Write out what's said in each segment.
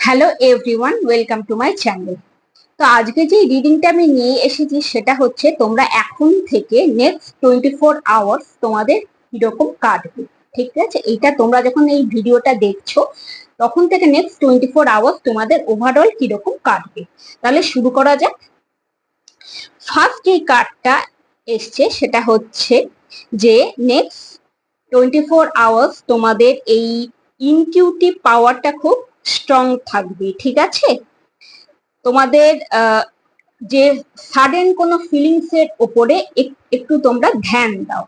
Hello everyone, welcome to my channel. তো আজকে যে রিডিংটা আমি নিয়ে এসেছি সেটা হচ্ছে তোমরা এখন থেকে নেক্সট 24 আওয়ার্স তোমাদের কিরকম কাটবে। ঠিক আছে, এইটা তোমরা যখন এই ভিডিওটা দেখছো তখন থেকে নেক্সট 24 আওয়ার্স তোমাদের ওভারঅল কিরকম কাটবে। তাহলে শুরু করা যাক। ফার্স্ট যে কার্ডটা এসছে সেটা হচ্ছে যে নেক্সট 24 আওয়ার্স তোমাদের এই ইনটিউটিভ পাওয়ারটা খুব স্ট্রং থাকবে। ঠিক আছে, তোমাদের যে সাডেন কোনো ফিলিংস এর ওপরে একটু তোমরা ধ্যান দাও।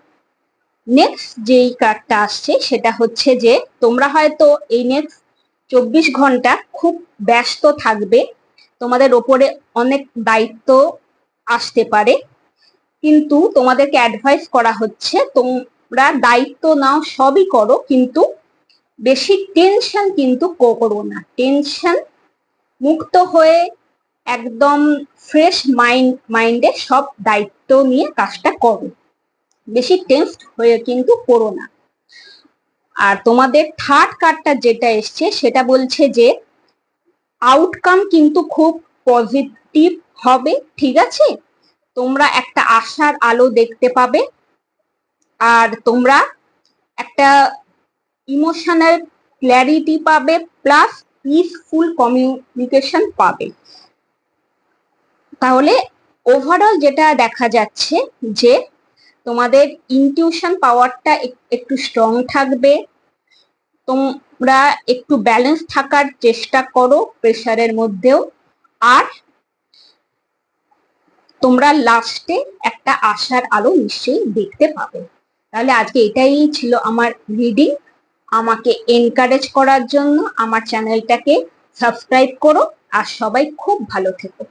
নেক্সট যেই কার্ডটা আসছে সেটা হচ্ছে যে তোমরা হয়তো এই নেক্সট 24 ঘন্টা খুব ব্যস্ত থাকবে, তোমাদের ওপরে অনেক দায়িত্ব আসতে পারে, কিন্তু তোমাদেরকে অ্যাডভাইস করা হচ্ছে তোমরা দায়িত্ব নাও, সবই করো, কিন্তু বেশি টেনশন কিন্তু করো না। টেনশন মুক্ত হয়ে একদম ফ্রেশ মাইন্ডে সব দায়িত্ব নিয়ে কাজটা করো, বেশি টেনসড হয়ে কিন্তু করো না। আর তোমাদের থার্ড কার্ডটা যেটা এসছে সেটা বলছে যে আউটকাম কিন্তু খুব পজিটিভ হবে। ঠিক আছে, তোমরা একটা আশার আলো দেখতে পাবে, আর তোমরা একটা ইমোশনাল ক্ল্যারিটি পাবে, প্লাস পিসফুল কমিউনিকেশন পাবে। তাহলে ওভারঅল যেটা দেখা যাচ্ছে যে তোমাদের ইনটিউশন পাওয়ারটা একটু স্ট্রং থাকবে, তোমরা একটু ব্যালেন্স থাকার চেষ্টা করো প্রেশারের মধ্যেও, আর তোমরা লাস্টে একটা আশার আলো নিশ্চয়ই দেখতে পাবে। তাহলে আজকে এটাই ছিল আমার রিডিং। আমাকে এনকারেজ করার জন্য আমার চ্যানেলটাকে সাবস্ক্রাইব করো, আর সবাই খুব ভালো থেকো।